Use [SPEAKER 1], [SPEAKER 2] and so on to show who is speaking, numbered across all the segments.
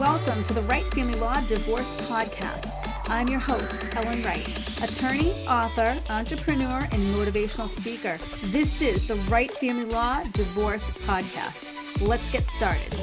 [SPEAKER 1] Welcome to the Wright Family Law Divorce Podcast. I'm your host, Ellen Wright, attorney, author, entrepreneur, and motivational speaker. This is the Wright Family Law Divorce Podcast. Let's get started.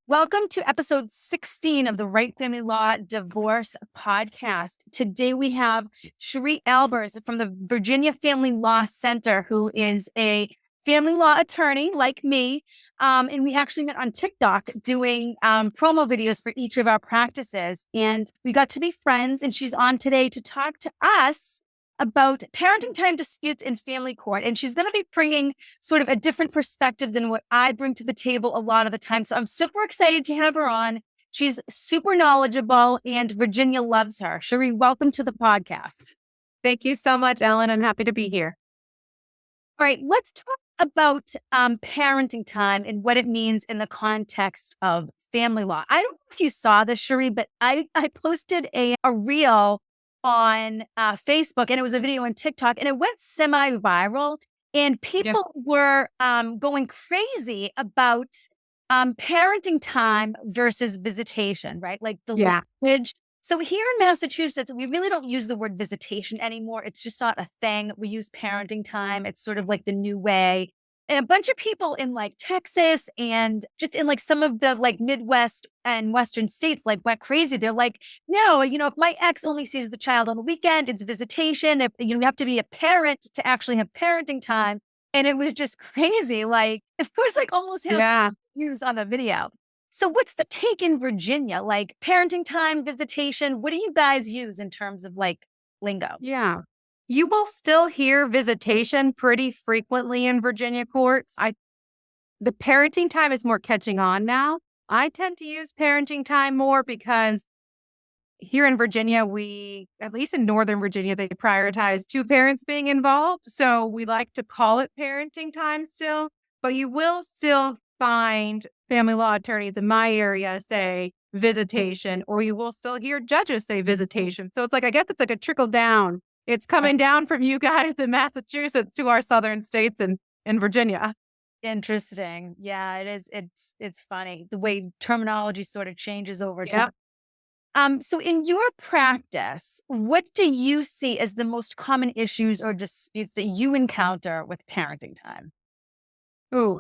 [SPEAKER 1] Welcome to episode 16 of the Wright Family Law Divorce Podcast. Today we have Cherie Albers from the Virginia Family Law Center, who is a family law attorney like me. And we actually met on TikTok doing promo videos for each of our practices. And we got to be friends. And she's on today to talk to us about parenting time disputes in family court. And she's going to be bringing sort of a different perspective than what I bring to the table a lot of the time. So I'm super excited to have her on. She's super knowledgeable and Virginia loves her. Cherie, welcome to the podcast.
[SPEAKER 2] Thank you so much, Ellen. I'm happy to be here.
[SPEAKER 1] All right, let's talk about parenting time and what it means in the context of family law. I don't know if you saw this, Cherie, but I posted a reel on Facebook, and it was a video on TikTok, and it went semi-viral, and people were going crazy about parenting time versus visitation, right? Like the language. So here in Massachusetts, we really don't use the word visitation anymore. It's just not a thing. We use parenting time. It's sort of like the new way. And a bunch of people in like Texas and just in like some of the like Midwest and Western states like went crazy. They're like, no, if my ex only sees the child on the weekend, it's visitation. If, you have to be a parent to actually have parenting time. And it was just crazy. Like it was like almost half views on the video. So what's the take in Virginia? Like parenting time, visitation, what do you guys use in terms of like lingo?
[SPEAKER 2] Yeah. You will still hear visitation pretty frequently in Virginia courts. The parenting time is more catching on now. I tend to use parenting time more because here in Virginia, at least in Northern Virginia, they prioritize two parents being involved. So we like to call it parenting time still, but you will still find family law attorneys in my area say visitation, or you will still hear judges say visitation. So it's like, I guess it's like a trickle down. It's coming down from you guys in Massachusetts to our southern states and in Virginia.
[SPEAKER 1] Interesting. Yeah, it is. It's funny the way terminology sort of changes over time. So in your practice, what do you see as the most common issues or disputes that you encounter with parenting time?
[SPEAKER 2] Ooh,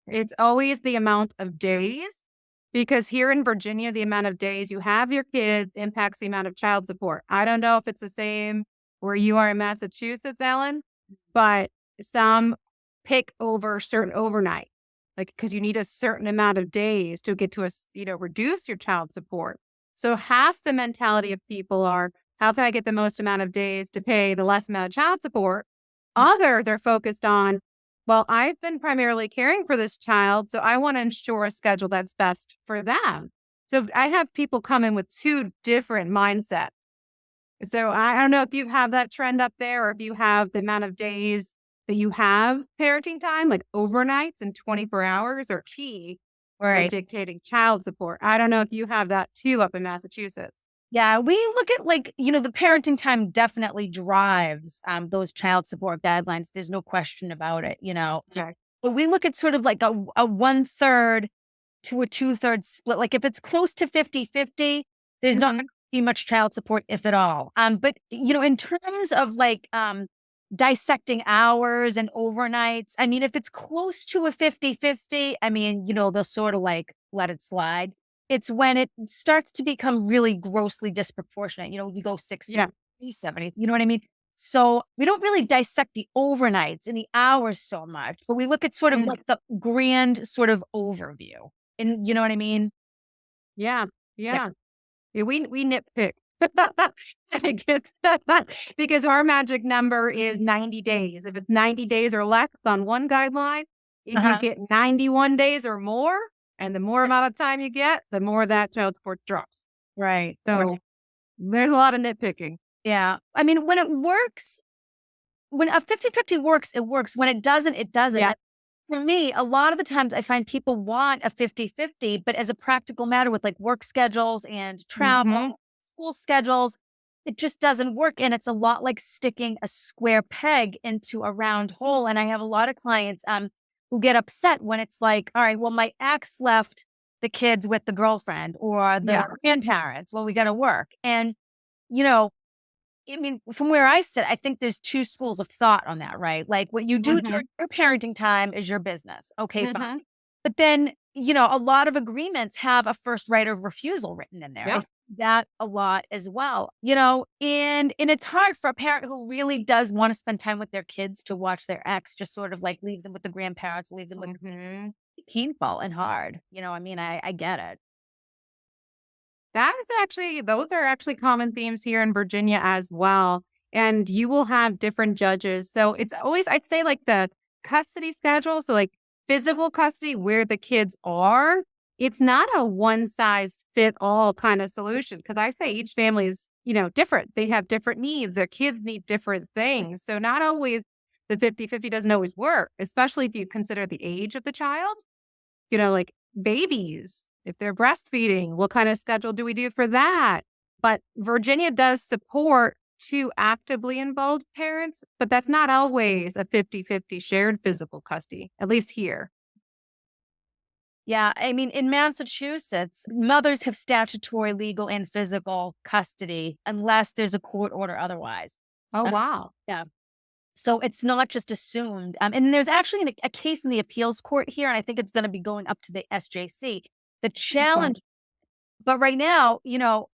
[SPEAKER 2] it's always the amount of days, because here in Virginia, the amount of days you have your kids impacts the amount of child support. I don't know if it's the same where you are in Massachusetts, Ellen, but some pick over certain overnight, like because you need a certain amount of days to get to reduce your child support. So half the mentality of people are, how can I get the most amount of days to pay the less amount of child support? They're focused on, well, I've been primarily caring for this child, so I want to ensure a schedule that's best for them. So I have people come in with two different mindsets. So I don't know if you have that trend up there, or if you have the amount of days that you have parenting time, like overnights and 24 hours are key for dictating child support. I don't know if you have that too up in Massachusetts.
[SPEAKER 1] Yeah, we look at the parenting time definitely drives those child support guidelines. There's no question about it,
[SPEAKER 2] Okay.
[SPEAKER 1] But we look at sort of like a 1/3 to a 2/3 split. Like if it's close to 50-50, there's not going to be much child support, if at all. But, in terms of like dissecting hours and overnights, I mean, if it's close to a 50-50, I mean, they'll sort of like let it slide. It's when it starts to become really grossly disproportionate. You go 60, 70, you know what I mean? So we don't really dissect the overnights and the hours so much, but we look at sort of like the grand sort of overview. And you know what I mean?
[SPEAKER 2] Yeah. We nitpick. Because our magic number is 90 days. If it's 90 days or less on one guideline, if you get 91 days or more, and the more amount of time you get, the more that child support drops.
[SPEAKER 1] Right.
[SPEAKER 2] So there's a lot of nitpicking.
[SPEAKER 1] Yeah. I mean, when it works, when a 50-50 works, it works. When it doesn't, it doesn't.
[SPEAKER 2] Yeah.
[SPEAKER 1] For me, a lot of the times I find people want a 50-50, but as a practical matter with like work schedules and travel, school schedules, it just doesn't work. And it's a lot like sticking a square peg into a round hole. And I have a lot of clients who get upset when it's like, all right, well, my ex left the kids with the girlfriend or the
[SPEAKER 2] Yeah.
[SPEAKER 1] grandparents. Well, we got to work. And, you know, I mean, from where I sit, I think there's two schools of thought on that, right? Like what you do
[SPEAKER 2] Mhm.
[SPEAKER 1] during your parenting time is your business. Okay, fine.
[SPEAKER 2] Mhm.
[SPEAKER 1] But then, a lot of agreements have a first right of refusal written in there. I
[SPEAKER 2] Yep.
[SPEAKER 1] see that a lot as well, and it's hard for a parent who really does want to spend time with their kids to watch their ex just sort of like leave them with the grandparents, leave them with
[SPEAKER 2] Mhm.
[SPEAKER 1] painful and hard. I mean, I get it.
[SPEAKER 2] Those are actually common themes here in Virginia as well. And you will have different judges. So it's always, I'd say, like the custody schedule. So, like physical custody, where the kids are, it's not a one size fit all kind of solution. Cause I say each family is, different. They have different needs. Their kids need different things. So, not always the 50-50 doesn't always work, especially if you consider the age of the child. Like babies, if they're breastfeeding, what kind of schedule do we do for that? But Virginia does support two actively involved parents, but that's not always a 50-50 shared physical custody, at least here.
[SPEAKER 1] Yeah, I mean, in Massachusetts, mothers have statutory, legal, and physical custody unless there's a court order otherwise.
[SPEAKER 2] Oh,
[SPEAKER 1] Uh,
[SPEAKER 2] wow.
[SPEAKER 1] yeah. So it's not just assumed. And there's actually a case in the appeals court here, and I think it's going to be going up to the SJC. The
[SPEAKER 2] Okay.
[SPEAKER 1] challenge, but right now,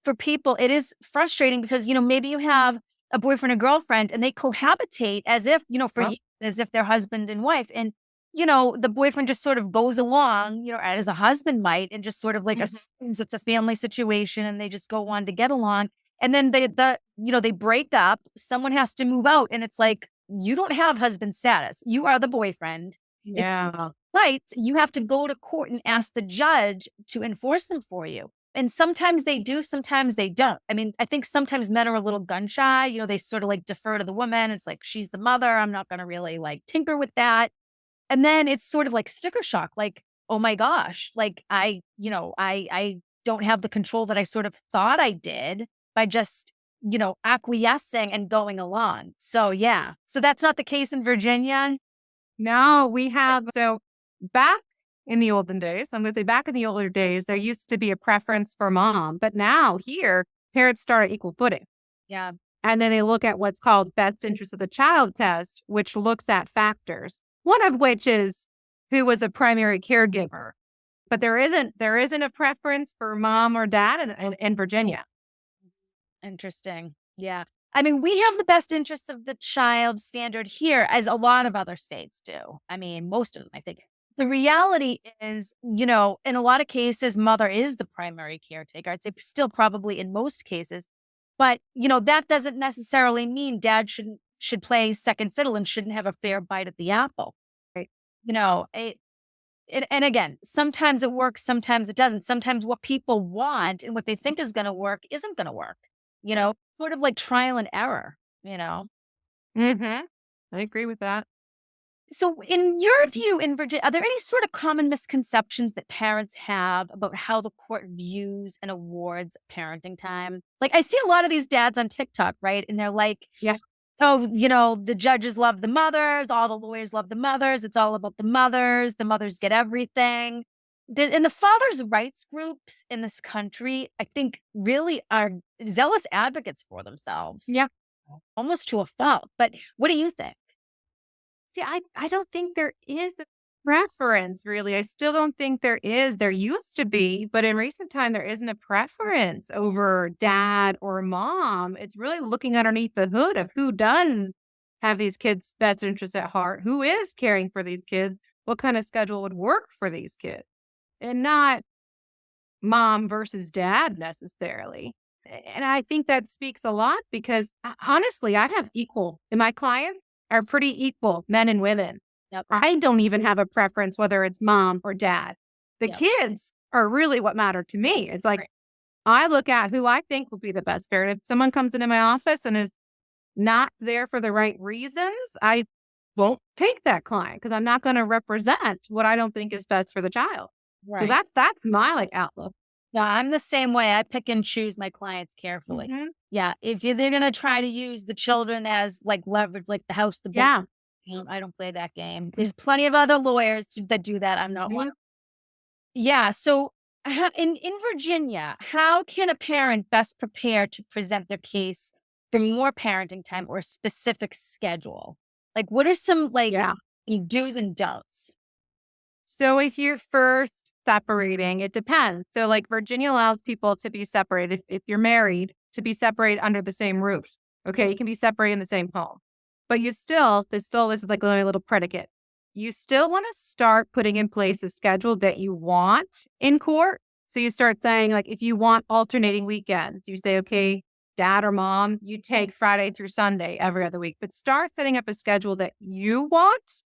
[SPEAKER 1] for people, it is frustrating because, maybe you have a boyfriend or girlfriend and they cohabitate as if, for
[SPEAKER 2] Well,
[SPEAKER 1] years, as if they're husband and wife. And, the boyfriend just sort of goes along, as a husband might, and just sort of like
[SPEAKER 2] mhm.
[SPEAKER 1] assumes it's a family situation and they just go on to get along. And then they break up. Someone has to move out. And it's like, you don't have husband status. You are the boyfriend. It's
[SPEAKER 2] Yeah.
[SPEAKER 1] rights. You have to go to court and ask the judge to enforce them for you. And sometimes they do, sometimes they don't. I mean, I think sometimes men are a little gun shy. They sort of like defer to the woman. It's like, she's the mother. I'm not going to really like tinker with that. And then it's sort of like sticker shock, like, oh my gosh, like I don't have the control that I sort of thought I did by just, acquiescing and going along. So yeah. So that's not the case in Virginia.
[SPEAKER 2] No, we have. So back in the olden days, I'm going to say back in the older days, there used to be a preference for mom. But now here, parents start at equal footing.
[SPEAKER 1] Yeah.
[SPEAKER 2] And then they look at what's called best interest of the child test, which looks at factors, one of which is who was a primary caregiver. But there isn't a preference for mom or dad in Virginia.
[SPEAKER 1] Interesting. Yeah. I mean, we have the best interests of the child standard here, as a lot of other states do. I mean, most of them, I think. The reality is, in a lot of cases, mother is the primary caretaker. I'd say still probably in most cases. But, that doesn't necessarily mean dad should play second fiddle and shouldn't have a fair bite at the apple.
[SPEAKER 2] Right.
[SPEAKER 1] And again, sometimes it works, sometimes it doesn't. Sometimes what people want and what they think is going to work isn't going to work. Sort of like trial and error.
[SPEAKER 2] Mm-hmm. I agree with that.
[SPEAKER 1] So, in your view, in Virginia, are there any sort of common misconceptions that parents have about how the court views and awards parenting time? Like, I see a lot of these dads on TikTok, right? And they're like,
[SPEAKER 2] Yeah.
[SPEAKER 1] oh, the judges love the mothers, all the lawyers love the mothers. It's all about the mothers. The mothers get everything. And the fathers' rights groups in this country, I think, really are zealous advocates for themselves,
[SPEAKER 2] Yeah.
[SPEAKER 1] almost to a fault. But what do you think?
[SPEAKER 2] See, I don't think there is a preference really. I still don't think there is. There used to be, but in recent time, there isn't a preference over dad or mom. It's really looking underneath the hood of who does have these kids' best interests at heart, who is caring for these kids, what kind of schedule would work for these kids, and not mom versus dad necessarily. And I think that speaks a lot because honestly, I have equal, and my clients are pretty equal, men and women.
[SPEAKER 1] Yep.
[SPEAKER 2] I don't even have a preference whether it's mom or dad. The
[SPEAKER 1] Yep.
[SPEAKER 2] kids are really what matter to me. It's like
[SPEAKER 1] Right.
[SPEAKER 2] I look at who I think will be the best parent. If someone comes into my office and is not there for the right reasons, I won't take that client because I'm not going to represent what I don't think is best for the child. So
[SPEAKER 1] Right.
[SPEAKER 2] that's my like outlook.
[SPEAKER 1] Yeah, I'm the same way. I pick and choose my clients carefully.
[SPEAKER 2] Mhm.
[SPEAKER 1] Yeah. If they're going to try to use the children as like leverage, like the house, the boat,
[SPEAKER 2] Yeah.
[SPEAKER 1] I don't play that game. There's plenty of other lawyers that do that. I'm not one.
[SPEAKER 2] Mhm.
[SPEAKER 1] Yeah. So, in Virginia, how can a parent best prepare to present their case for more parenting time or a specific schedule? Like, what are some
[SPEAKER 2] Yeah.
[SPEAKER 1] do's and don'ts?
[SPEAKER 2] So if you're first separating, it depends. So like Virginia allows people to be separated if you're married to be separated under the same roof. Okay, you can be separated in the same home, but this is like a little predicate. You still want to start putting in place a schedule that you want in court. So you start saying like if you want alternating weekends, you say okay, dad or mom, you take Friday through Sunday every other week, but start setting up a schedule that you want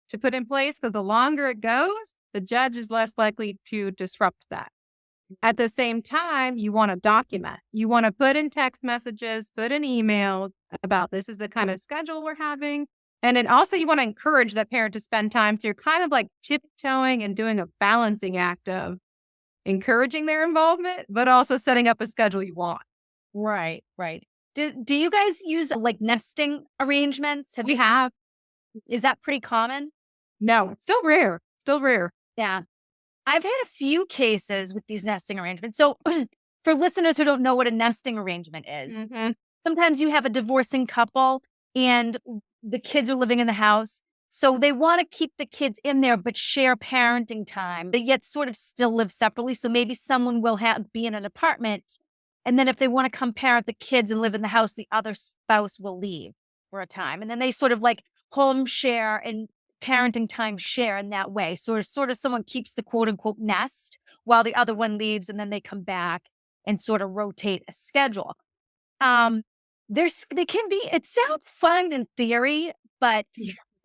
[SPEAKER 2] to put in place because the longer it goes, the judge is less likely to disrupt that. At the same time, you want to document. You want to put in text messages, put in emails about this is the kind of schedule we're having. And then also you want to encourage that parent to spend time. So you're kind of like tiptoeing and doing a balancing act of encouraging their involvement, but also setting up a schedule you want.
[SPEAKER 1] Right, right. Do you guys use like nesting arrangements?
[SPEAKER 2] We have
[SPEAKER 1] Is that pretty common?
[SPEAKER 2] no, it's still rare. Still rare.
[SPEAKER 1] Yeah. I've had a few cases with these nesting arrangements. So, for listeners who don't know what a nesting arrangement is,
[SPEAKER 2] Hmm.
[SPEAKER 1] sometimes you have a divorcing couple and the kids are living in the house. So, they want to keep the kids in there, but share parenting time, but yet sort of still live separately. So, maybe someone will be in an apartment. And then, if they want to come parent the kids and live in the house, the other spouse will leave for a time. And then they sort of like home share and parenting time share in that way. So sort of someone keeps the quote unquote nest while the other one leaves and then they come back and sort of rotate a schedule. Um, they can be, it sounds fun in theory, but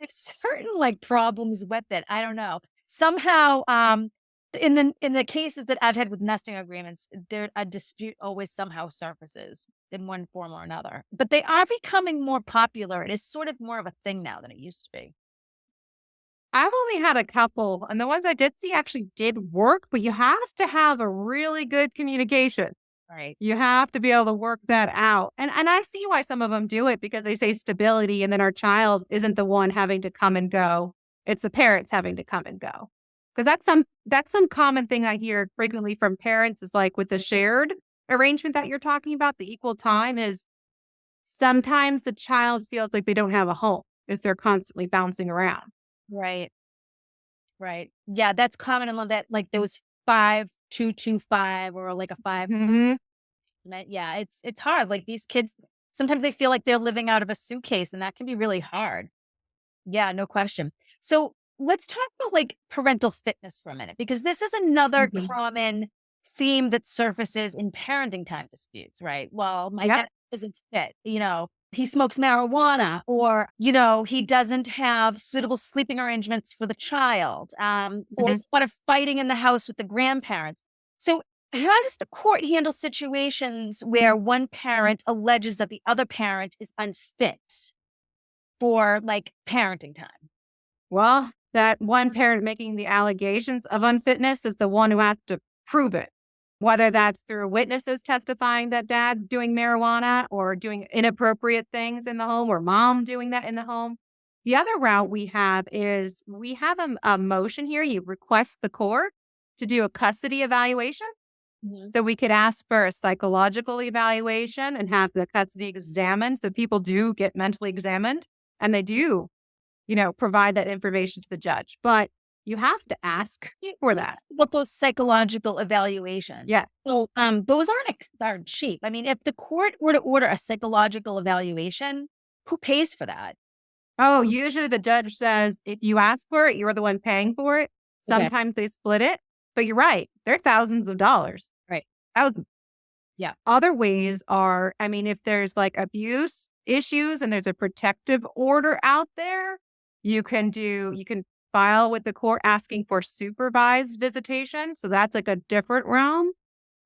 [SPEAKER 1] there's certain like problems with it. I don't know. Somehow, in the cases that I've had with nesting agreements, there a dispute always somehow surfaces in one form or another. But they are becoming more popular. It is sort of more of a thing now than it used to be.
[SPEAKER 2] I've only had a couple, and the ones I did see actually did work, but you have to have a really good communication.
[SPEAKER 1] Right.
[SPEAKER 2] You have to be able to work that out. And I see why some of them do it because they say stability and then our child isn't the one having to come and go. It's the parents having to come and go. Because that's some common thing I hear frequently from parents is like with the shared arrangement that you're talking about, the equal time is sometimes the child feels like they don't have a home if they're constantly bouncing around.
[SPEAKER 1] Right. Right. Yeah, that's common among that, like those 5-2-2-5 or like a 5.
[SPEAKER 2] Mhm.
[SPEAKER 1] Yeah, it's hard. Like these kids, sometimes they feel like they're living out of a suitcase, and that can be really hard. Yeah, no question. So let's talk about like parental fitness for a minute, because this is another
[SPEAKER 2] Mhm.
[SPEAKER 1] common theme that surfaces in parenting time disputes, right? Well, my
[SPEAKER 2] Yep.
[SPEAKER 1] dad isn't fit, he smokes marijuana, or, he doesn't have suitable sleeping arrangements for the child, or
[SPEAKER 2] Mhm.
[SPEAKER 1] there's a lot of fighting in the house with the grandparents. So how does the court handle situations where one parent alleges that the other parent is unfit for like parenting time?
[SPEAKER 2] Well, that one parent making the allegations of unfitness is the one who has to prove it, whether that's through witnesses testifying that dad doing marijuana or doing inappropriate things in the home or mom doing that in the home. The other route we have is we have a motion here. You request the court to do a custody evaluation.
[SPEAKER 1] Mhm.
[SPEAKER 2] So we could ask for a psychological evaluation and have the custody examined. So people do get mentally examined and they do provide that information to the judge. But you have to ask for
[SPEAKER 1] Let's
[SPEAKER 2] that.
[SPEAKER 1] talk about those psychological evaluations.
[SPEAKER 2] Yeah.
[SPEAKER 1] So, those aren't cheap. I mean, if the court were to order a psychological evaluation, who pays for that?
[SPEAKER 2] Oh, usually the judge says if you ask for it, you're the one paying for it.
[SPEAKER 1] Okay.
[SPEAKER 2] Sometimes they split it, but you're right. They're thousands of dollars.
[SPEAKER 1] Right.
[SPEAKER 2] Thousands.
[SPEAKER 1] Yeah.
[SPEAKER 2] Other ways are, I mean, if there's like abuse issues and there's a protective order out there, you can file with the court asking for supervised visitation. So that's like a different realm.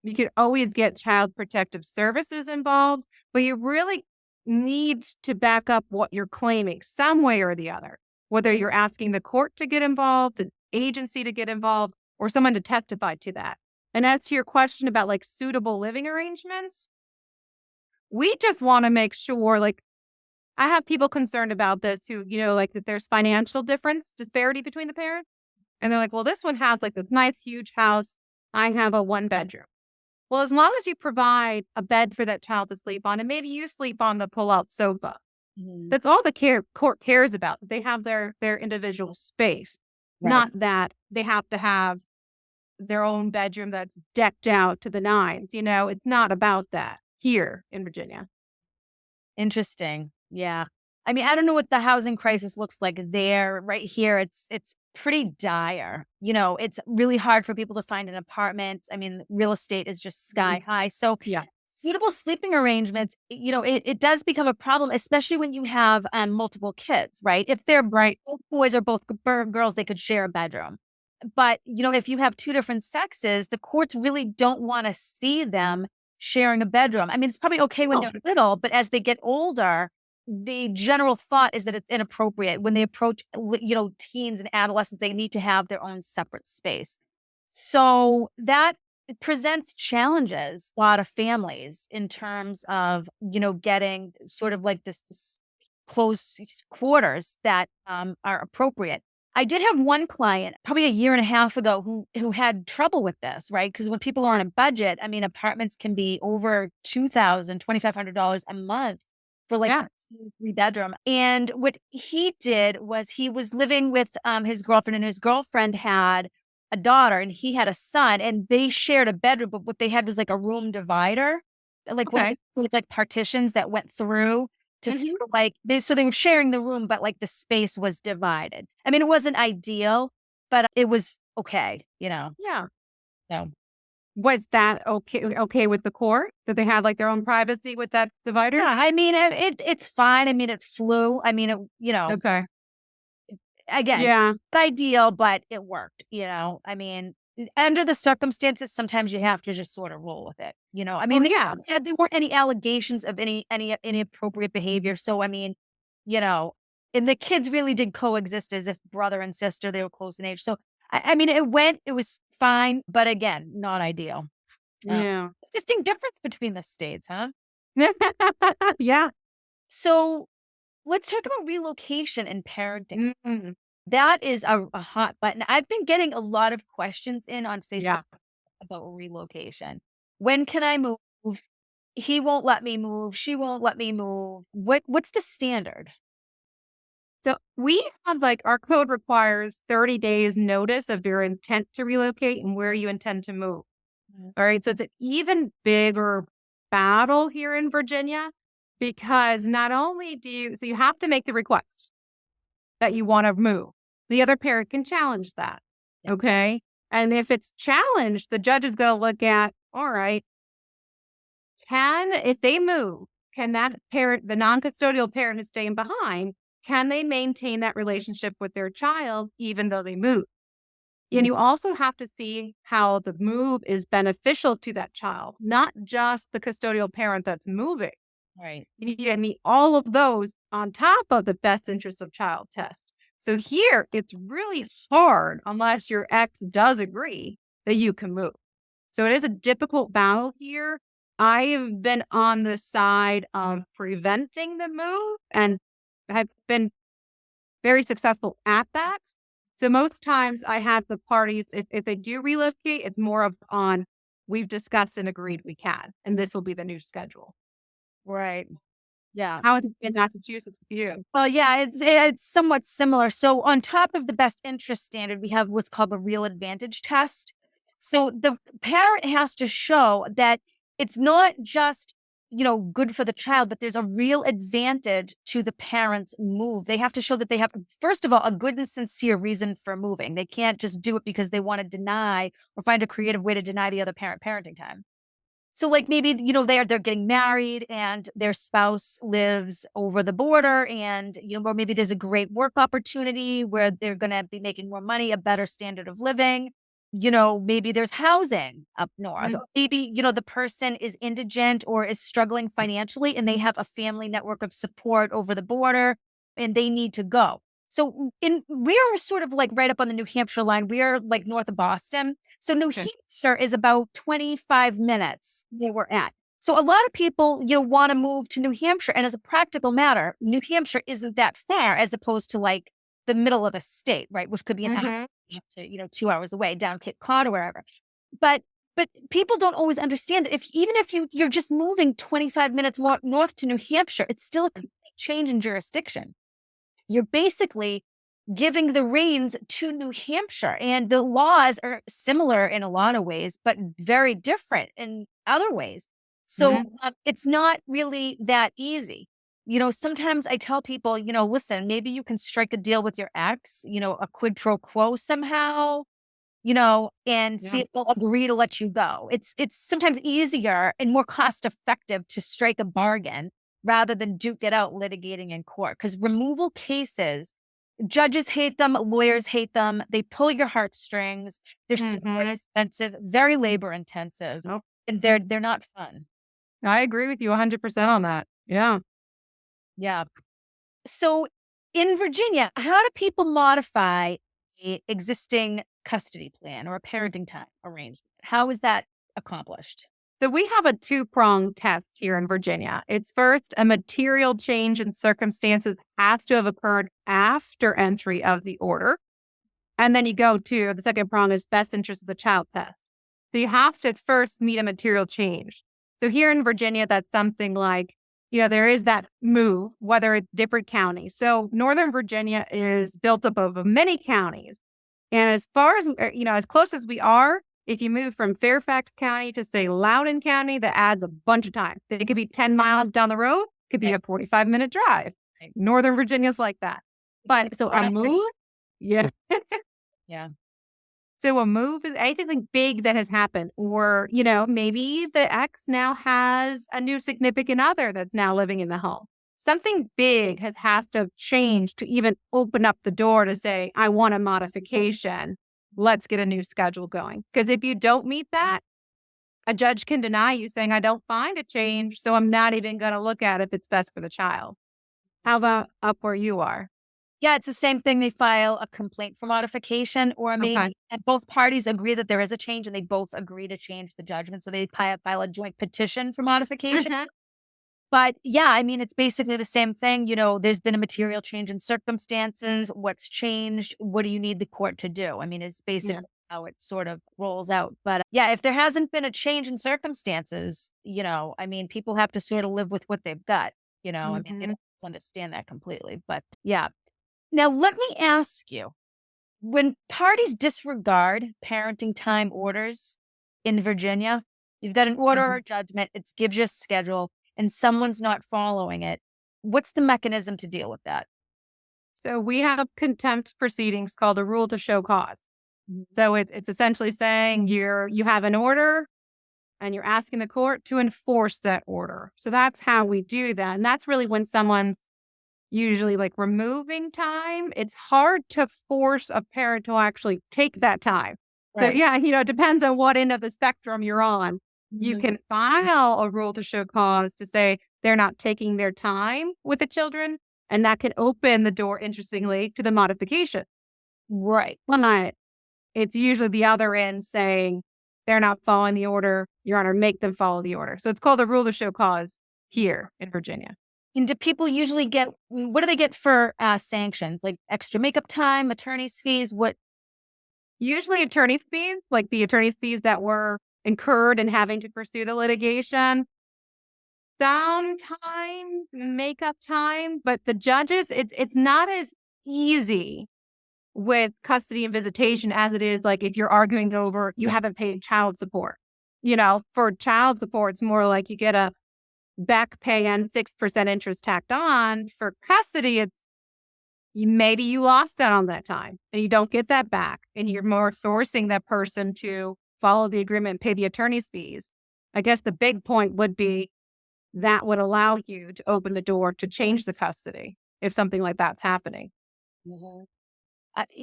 [SPEAKER 2] You could always get child protective services involved, but you really need to back up what you're claiming some way or the other, whether you're asking the court to get involved, an agency to get involved, or someone to testify to that. And as to your question about like suitable living arrangements, we just want to make sure like I have people concerned about this who, like that there's financial disparity between the parents. And they're like, well, this one has like this nice, huge house. I have a 1 bedroom. Well, as long as you provide a bed for that child to sleep on, and maybe you sleep on the pull-out sofa,
[SPEAKER 1] Mhm.
[SPEAKER 2] that's all the court cares about. They have their individual space,
[SPEAKER 1] Right.
[SPEAKER 2] not that they have to have their own bedroom that's decked out to the nines. It's not about that here in Virginia.
[SPEAKER 1] Interesting. Yeah. I mean, I don't know what the housing crisis looks like there. Right here, it's pretty dire. It's really hard for people to find an apartment. I mean, real estate is just
[SPEAKER 2] Mhm.
[SPEAKER 1] sky high. So
[SPEAKER 2] Yeah.
[SPEAKER 1] suitable sleeping arrangements, it does become a problem, especially when you have multiple kids, right? If they're
[SPEAKER 2] Right.
[SPEAKER 1] both boys or both girls, they could share a bedroom. But, if you have two different sexes, the courts really don't want to see them sharing a bedroom. I mean, it's probably okay when
[SPEAKER 2] Oh,
[SPEAKER 1] they're little, but as they get older, the general thought is that it's inappropriate when they approach, teens and adolescents, they need to have their own separate space. So that presents challenges a lot of families in terms of, getting sort of like this close quarters that are appropriate. I did have one client probably a year and a half ago who had trouble with this, right? Because when people are on a budget, I mean, apartments can be over $2,500 a month for like
[SPEAKER 2] yeah.
[SPEAKER 1] 3 bedroom. And what he did was he was living with his girlfriend, and his girlfriend had a daughter, and he had a son, and they shared a bedroom. But what they had was like a room divider, like one of
[SPEAKER 2] Okay.
[SPEAKER 1] the with like partitions that went through to sort
[SPEAKER 2] Hmm.
[SPEAKER 1] of like they were sharing the room, but like the space was divided. I mean, it wasn't ideal, but it was okay.
[SPEAKER 2] Yeah.
[SPEAKER 1] So
[SPEAKER 2] Was that okay with the court? Did they have like their own privacy with that divider?
[SPEAKER 1] yeah, I mean, it's fine. I mean, it flew. I mean,
[SPEAKER 2] Okay.
[SPEAKER 1] again,
[SPEAKER 2] Yeah.
[SPEAKER 1] not ideal, but it worked. I mean, under the circumstances, sometimes you have to just sort of roll with it. I
[SPEAKER 2] Oh,
[SPEAKER 1] mean,
[SPEAKER 2] yeah.
[SPEAKER 1] there weren't any allegations of any inappropriate behavior. So I mean, you know, and the kids really did coexist as if brother and sister. They were close in age. So I mean, it was fine, but again, not ideal. Uh,
[SPEAKER 2] Yeah.
[SPEAKER 1] Distinct difference between the states, huh?
[SPEAKER 2] Yeah.
[SPEAKER 1] So let's talk about relocation and parenting.
[SPEAKER 2] Mhm.
[SPEAKER 1] That is a hot button. I've been getting a lot of questions in on Facebook
[SPEAKER 2] Yeah.
[SPEAKER 1] about relocation. When can I move? He won't let me move. She won't let me move. What's the standard?
[SPEAKER 2] So we have like our code requires 30 days notice of your intent to relocate and where you intend to move.
[SPEAKER 1] Mhm.
[SPEAKER 2] All right. So it's an even bigger battle here in Virginia because not only so you have to make the request that you want to move. The other parent can challenge that.
[SPEAKER 1] Yeah.
[SPEAKER 2] Okay. And if it's challenged, the judge is going to look at, all right, if they move, can that parent, the non custodial parent who's staying behind, can they maintain that relationship with their child even though they move? And
[SPEAKER 1] Mhm.
[SPEAKER 2] you also have to see how the move is beneficial to that child, not just the custodial parent that's moving.
[SPEAKER 1] Right.
[SPEAKER 2] You need to meet all of those on top of the best interest of child test. So here, it's really hard unless your ex does agree that you can move. So it is a difficult battle here. I've been on the side of preventing the move and have been very successful at that. So most times I have the parties, if they do relocate, it's more of on we've discussed and agreed we can, and this will be the new schedule.
[SPEAKER 1] Right. Yeah.
[SPEAKER 2] How is it in Massachusetts with you?
[SPEAKER 1] Well, yeah, it's somewhat similar. So on top of the best interest standard, we have what's called the real advantage test. So the parent has to show that it's not just, good for the child, but there's a real advantage to the parent's move. They have to show that they have, first of all, a good and sincere reason for moving. They can't just do it because they want to deny or find a creative way to deny the other parent parenting time. So, like, maybe, they're getting married and their spouse lives over the border and, or maybe there's a great work opportunity where they're gonna be making more money, a better standard of living. Maybe there's housing up north.
[SPEAKER 2] Mm,
[SPEAKER 1] Or maybe, the person is indigent or is struggling financially and they have a family network of support over the border and they need to go. So we are sort of like right up on the New Hampshire line. We are like north of Boston. So New
[SPEAKER 2] okay.
[SPEAKER 1] Hampshire is about 25 minutes where we're at. So a lot of people, want to move to New Hampshire. And as a practical matter, New Hampshire isn't that far as opposed to like the middle of the state, right? Which could be an hour
[SPEAKER 2] Mm-hmm.
[SPEAKER 1] to, 2 hours away down Cape Cod or wherever. But people don't always understand it. Even if you're just moving 25 minutes more north to New Hampshire, it's still a complete change in jurisdiction. You're basically giving the reins to New Hampshire, and the laws are similar in a lot of ways, but very different in other ways. So it's not really that easy. Sometimes I tell people, listen, maybe you can strike a deal with your ex, a quid pro quo somehow, and
[SPEAKER 2] Yeah.
[SPEAKER 1] see if they'll agree to let you go. It's sometimes easier and more cost effective to strike a bargain rather than duke it out litigating in court. Because removal cases, judges hate them, lawyers hate them. They pull your heartstrings. They're super
[SPEAKER 2] Mm-hmm.
[SPEAKER 1] expensive, very labor intensive,
[SPEAKER 2] Nope.
[SPEAKER 1] and they're not fun.
[SPEAKER 2] I agree with you 100% on that. Yeah.
[SPEAKER 1] Yeah. So in Virginia, how do people modify a existing custody plan or a parenting time arrangement? How is that accomplished?
[SPEAKER 2] So we have a two-pronged test here in Virginia. It's first, a material change in circumstances has to have occurred after entry of the order. And then you go to the second prong is best interest of the child test. So you have to first meet a material change. So here in Virginia, that's something like, there is that move, whether it's different counties. So Northern Virginia is built up of many counties. And as far as, as close as we are, if you move from Fairfax County to say Loudoun County, that adds a bunch of time. It could be 10 miles down the road, could be a 45-minute drive. Northern Virginia's like that. But so a move, yeah.
[SPEAKER 1] Yeah.
[SPEAKER 2] So a move is anything big that has happened, or, maybe the ex now has a new significant other that's now living in the home. Something big has to change to even open up the door to say, I want a modification. Let's get a new schedule going. Because if you don't meet that, a judge can deny you saying, I don't find a change, so I'm not even going to look at if it's best for the child. How about up where you are?
[SPEAKER 1] Yeah, it's the same thing. They file a complaint for modification, or
[SPEAKER 2] Okay.
[SPEAKER 1] maybe and both parties agree that there is a change and they both agree to change the judgment. So they file a joint petition for modification.
[SPEAKER 2] Mhm.
[SPEAKER 1] But yeah, I mean, it's basically the same thing. There's been a material change in circumstances. What's changed? What do you need the court to do? I mean, it's
[SPEAKER 2] Yeah.
[SPEAKER 1] basically how it sort of rolls out. But yeah, if there hasn't been a change in circumstances, I mean, people have to sort of live with what they've got. I mean, they
[SPEAKER 2] Mhm.
[SPEAKER 1] don't understand that completely. But yeah. Now, let me ask you, when parties disregard parenting time orders in Virginia, you've got an order
[SPEAKER 2] Mhm.
[SPEAKER 1] or judgment, it gives you a schedule, and someone's not following it. What's the mechanism to deal with that?
[SPEAKER 2] So we have contempt proceedings called a rule to show cause. So it's essentially saying you have an order and you're asking the court to enforce that order. So that's how we do that. And that's really when someone's usually like removing time. It's hard to force a parent to actually take that time. So
[SPEAKER 1] Right.
[SPEAKER 2] yeah, it depends on what end of the spectrum you're on. You
[SPEAKER 1] Mhm.
[SPEAKER 2] can file a rule to show cause to say they're not taking their time with the children. And that can open the door, interestingly, to the modification.
[SPEAKER 1] Right.
[SPEAKER 2] But it's usually the other end saying they're not following the order. Your Honor, make them follow the order. So it's called a rule to show cause here in Virginia.
[SPEAKER 1] And do people usually what do they get for sanctions? Like extra makeup time, attorney's fees? What?
[SPEAKER 2] Usually attorney's fees, like the attorney's fees that were incurred in having to pursue the litigation. Sometimes makeup time, but the judges, it's not as easy with custody and visitation as it is like if you're arguing over you haven't paid child support. For child support, it's more like you get a back pay and 6% interest tacked on. For custody, it's maybe you lost out on that time and you don't get that back. And you're more forcing that person to follow the agreement and pay the attorney's fees. I guess the big point would be that would allow you to open the door to change the custody if something like that's happening.
[SPEAKER 1] Mhm.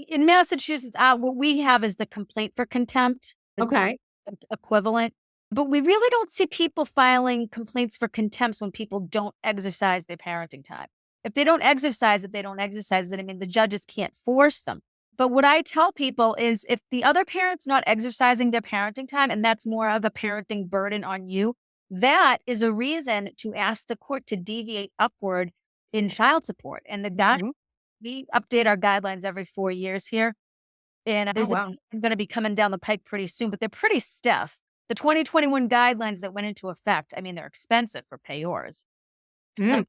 [SPEAKER 1] In Massachusetts, what we have is the complaint for contempt is the
[SPEAKER 2] Okay.
[SPEAKER 1] equivalent. But we really don't see people filing complaints for contempt when people don't exercise their parenting time. If they don't exercise it, they don't exercise it. I mean, the judges can't force them. But what I tell people is if the other parent's not exercising their parenting time, and that's more of a parenting burden on you, that is a reason to ask the court to deviate upward in child support. And
[SPEAKER 2] Mhm.
[SPEAKER 1] we update our guidelines every 4 years here. And
[SPEAKER 2] Oh,
[SPEAKER 1] there's a
[SPEAKER 2] wow.
[SPEAKER 1] going to be coming down the pike pretty soon, but they're pretty stiff. The 2021 guidelines that went into effect, I mean, they're expensive for payors. Um,
[SPEAKER 2] Mm.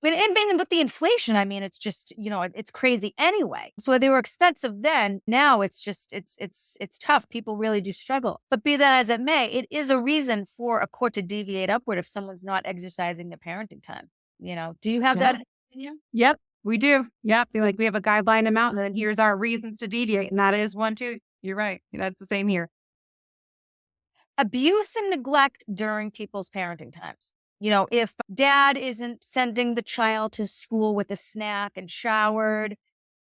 [SPEAKER 1] and with the inflation, I mean, it's just, it's crazy anyway. So they were expensive then. Now it's just, it's tough. People really do struggle. But be that as it may, it is a reason for a court to deviate upward if someone's not exercising their parenting time. Do you have
[SPEAKER 2] Yeah.
[SPEAKER 1] that opinion?
[SPEAKER 2] Yep, we do. Yep. Be like, we have a guideline amount, and then here's our reasons to deviate. And that is one, too. You're right. That's the same here.
[SPEAKER 1] Abuse and neglect during people's parenting times. If dad isn't sending the child to school with a snack and showered,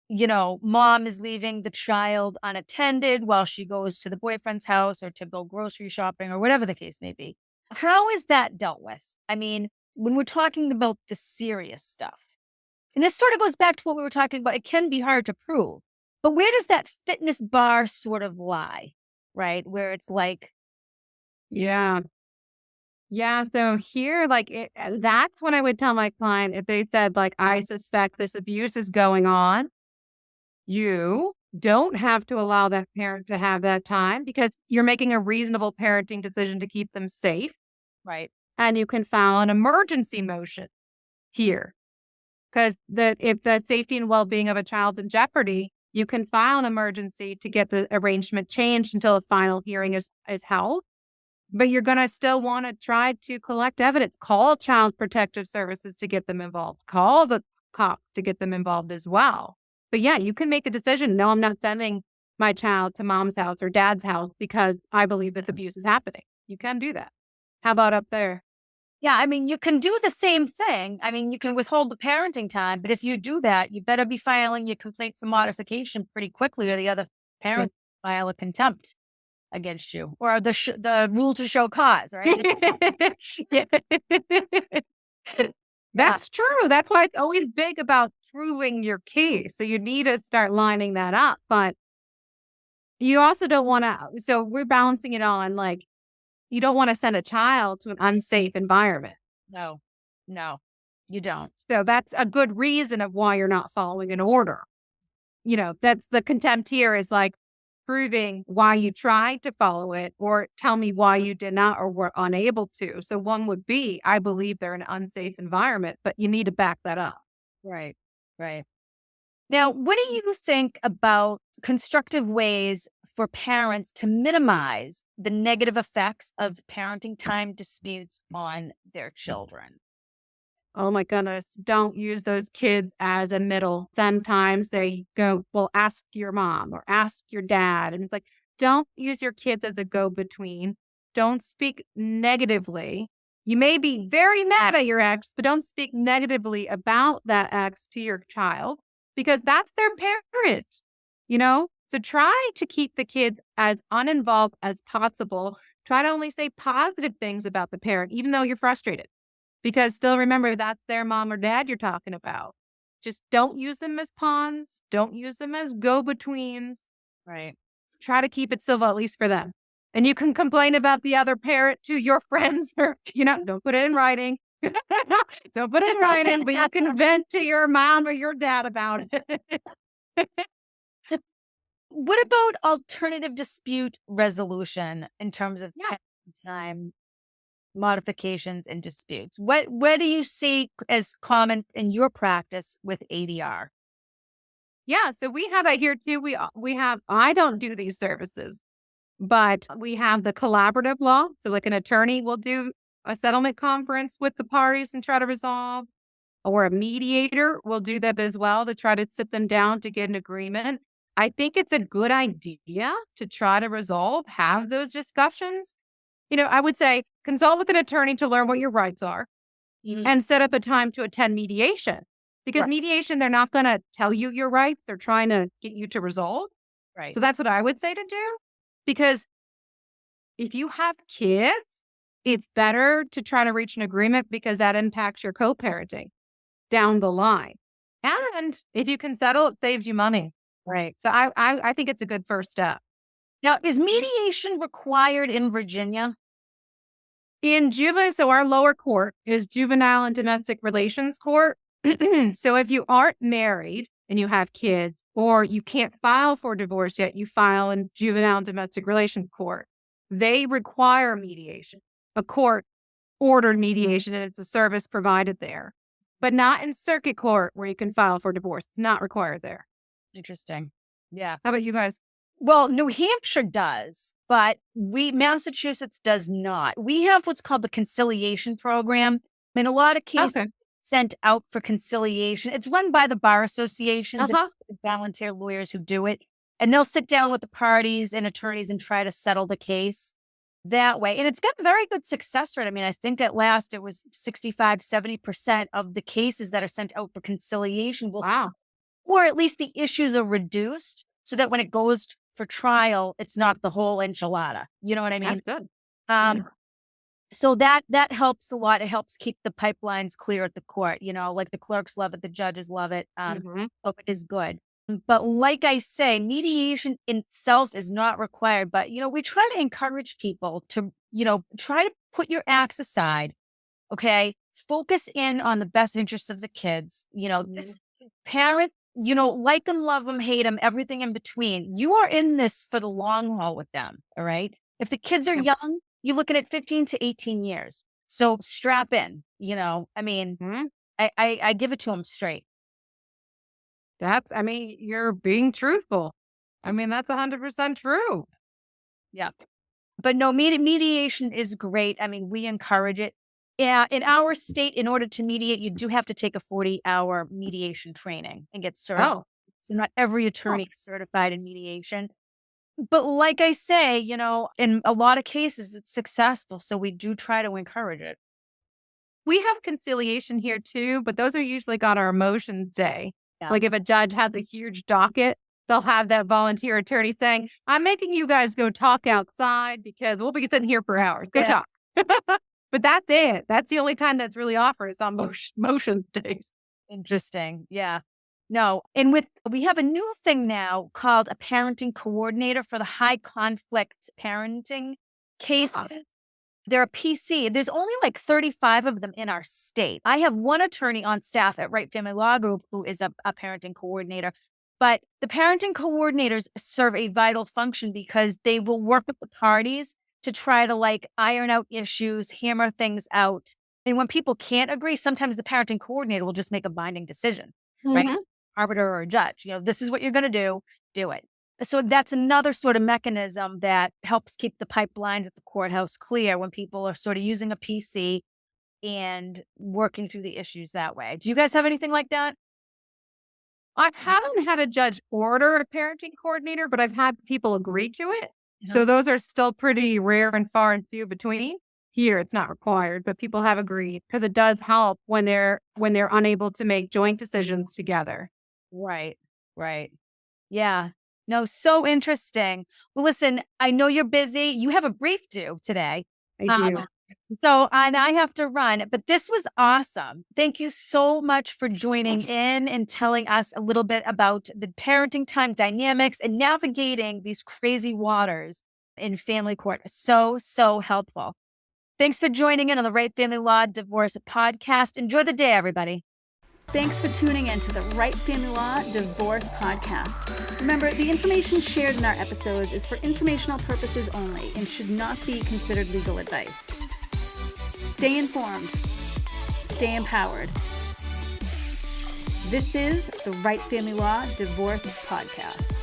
[SPEAKER 1] mom is leaving the child unattended while she goes to the boyfriend's house or to go grocery shopping or whatever the case may be. How is that dealt with? I mean, when we're talking about the serious stuff, and this sort of goes back to what we were talking about, it can be hard to prove, but where does that fitness bar sort of lie, right? Where it's like,
[SPEAKER 2] Yeah. Yeah. So here, that's when I would tell my client if they said, like, I suspect this abuse is going on, you don't have to allow that parent to have that time because you're making a reasonable parenting decision to keep them safe.
[SPEAKER 1] right,
[SPEAKER 2] And you can file an emergency motion here. Because if the safety and well-being of a child's in jeopardy, you can file an emergency to get the arrangement changed until a final hearing is held. But you're going to still want to try to collect evidence. Call Child Protective Services to get them involved. Call the cops to get them involved as well. But yeah, you can make a decision. No, I'm not sending my child to mom's house or dad's house because I believe this abuse is happening. You can do that. How about up there?
[SPEAKER 1] yeah, I mean, you can do the same thing. I mean, you can withhold the parenting time, but if you do that, you better be filing your complaint for modification pretty quickly, or the other
[SPEAKER 2] Yeah.
[SPEAKER 1] parent file a contempt against you, or the rule to show cause, right?
[SPEAKER 2] Yeah.
[SPEAKER 1] Yeah,
[SPEAKER 2] That's true. That's why it's always big about proving your case. So you need to start lining that up. But you also don't want to, so we're balancing it on like, you don't want to send a child to an unsafe environment.
[SPEAKER 1] no, no, you don't.
[SPEAKER 2] So that's a good reason of why you're not following an order. That's the contempt here is like proving why you tried to follow it or tell me why you did not or were unable to. So one would be, I believe they're in an unsafe environment, but you need to back that up.
[SPEAKER 1] Right, right. Now, what do you think about constructive ways for parents to minimize the negative effects of parenting time disputes on their children?
[SPEAKER 2] Oh my goodness. Don't use those kids as a middle. Sometimes they go, well, ask your mom or ask your dad. And it's like, don't use your kids as a go between. Don't speak negatively. You may be very mad at your ex, but don't speak negatively about that ex to your child because that's their parent. So try to keep the kids as uninvolved as possible. Try to only say positive things about the parent, even though you're frustrated. Because still remember, that's their mom or dad you're talking about. Just don't use them as pawns. Don't use them as go-betweens.
[SPEAKER 1] Right.
[SPEAKER 2] Try to keep it civil, at least for them. And you can complain about the other parent to your friends or, don't put it in writing. Don't put it in writing, but you can vent to your mom or your dad about it.
[SPEAKER 1] What about alternative dispute resolution in terms of
[SPEAKER 2] Yeah.
[SPEAKER 1] parenting time modifications and disputes? What do you see as common in your practice with ADR?
[SPEAKER 2] Yeah. So we have that here too. I don't do these services. But we have the collaborative law. So, like an attorney will do a settlement conference with the parties and try to resolve, or a mediator will do that as well to try to sit them down to get an agreement. I think it's a good idea to try to resolve, have those discussions. I would say consult with an attorney to learn what your rights are
[SPEAKER 1] Mhm.
[SPEAKER 2] and set up a time to attend mediation. Because
[SPEAKER 1] Right.
[SPEAKER 2] mediation, they're not going to tell you your rights, they're trying to get you to resolve.
[SPEAKER 1] Right.
[SPEAKER 2] So, that's what I would say to do. Because if you have kids, it's better to try to reach an agreement because that impacts your co-parenting down the line. And if you can settle, it saves you money.
[SPEAKER 1] Right.
[SPEAKER 2] So I think it's a good first step.
[SPEAKER 1] Now, is mediation required in Virginia?
[SPEAKER 2] In juvenile, so our lower court is juvenile and domestic relations court. So if you aren't married and you have kids, or you can't file for divorce yet, you file in juvenile and domestic relations court. They require mediation. A court ordered mediation, and it's a service provided there, but not in circuit court where you can file for divorce. It's not required there.
[SPEAKER 1] Interesting. Yeah.
[SPEAKER 2] How about you guys?
[SPEAKER 1] Well, New Hampshire does, but Massachusetts does not. We have what's called the conciliation program. In a lot of cases,
[SPEAKER 2] Okay.
[SPEAKER 1] sent out for conciliation. It's run by the bar associations and
[SPEAKER 2] Uh-huh.
[SPEAKER 1] volunteer lawyers who do it. And they'll sit down with the parties and attorneys and try to settle the case that way. And it's got very good success rate. I mean, I think at last it was 65, 70% of the cases that are sent out for conciliation will,
[SPEAKER 2] Wow.
[SPEAKER 1] or at least the issues are reduced so that when it goes for trial, it's not the whole enchilada. You know what I mean?
[SPEAKER 2] That's good.
[SPEAKER 1] Um, so that helps a lot. It helps keep the pipelines clear at the court. You know, like the clerks love it, the judges love it.
[SPEAKER 2] Mhm.
[SPEAKER 1] So it is good. But like I say, mediation in itself is not required. But we try to encourage people to try to put your acts aside. Okay, focus in on the best interests of the kids. This
[SPEAKER 2] Mhm.
[SPEAKER 1] parent. Like them, love them, hate them, everything in between. You are in this for the long haul with them. All right. If the kids are
[SPEAKER 2] Yep.
[SPEAKER 1] young, you're looking at 15 to 18 years. So strap in, I mean,
[SPEAKER 2] Mhm.
[SPEAKER 1] I give it to them straight.
[SPEAKER 2] I mean, you're being truthful. I mean, that's 100% true.
[SPEAKER 1] Yeah. But no, mediation is great. I mean, we encourage it. Yeah. In our state, in order to mediate, you do have to take a 40-hour mediation training and get certified.
[SPEAKER 2] Oh,
[SPEAKER 1] So not every
[SPEAKER 2] oh.
[SPEAKER 1] attorney is certified in mediation. But like I say, in a lot of cases, it's successful. So we do try to encourage it.
[SPEAKER 2] We have conciliation here too, but those are usually on our emotions day.
[SPEAKER 1] Yeah.
[SPEAKER 2] Like if a judge has a huge docket, they'll have that volunteer attorney saying, I'm making you guys go talk outside because we'll be sitting here for hours. Go
[SPEAKER 1] Yeah.
[SPEAKER 2] talk. But that's it. That's the only time that's really offered is on motion days.
[SPEAKER 1] Interesting. Yeah. No. And we have a new thing now called a parenting coordinator for the high conflict parenting case.
[SPEAKER 2] Ah,
[SPEAKER 1] They're a PC. There's only like 35 of them in our state. I have one attorney on staff at Wright Family Law Group who is a parenting coordinator. But the parenting coordinators serve a vital function because they will work with the parties to try to iron out issues, hammer things out. And when people can't agree, sometimes the parenting coordinator will just make a binding decision, right?
[SPEAKER 2] mhm.
[SPEAKER 1] Arbiter or a judge. This is what you're going to do it. So that's another sort of mechanism that helps keep the pipelines at the courthouse clear when people are sort of using a PC and working through the issues that way. Do you guys have anything like that?
[SPEAKER 2] I haven't had a judge order a parenting coordinator, but I've had people agree to it.
[SPEAKER 1] Uh-huh.
[SPEAKER 2] So those are still pretty rare and far and few between. Here, it's not required, but people have agreed because it does help when they're unable to make joint decisions together.
[SPEAKER 1] Right, right. Yeah. No, so interesting. Well, listen, I know you're busy. You have a brief due today.
[SPEAKER 2] I
[SPEAKER 1] Um,
[SPEAKER 2] do.
[SPEAKER 1] and I have to run, but this was awesome. Thank you so much for joining in and telling us a little bit about the parenting time dynamics and navigating these crazy waters in family court. So, so helpful. Thanks for joining in on the Wright Family Law Divorce Podcast. Enjoy the day, everybody.
[SPEAKER 3] Thanks for tuning in to the Wright Family Law Divorce Podcast. Remember, the information shared in our episodes is for informational purposes only and should not be considered legal advice. Stay informed. Stay empowered. This is the Wright Family Law Divorce Podcast.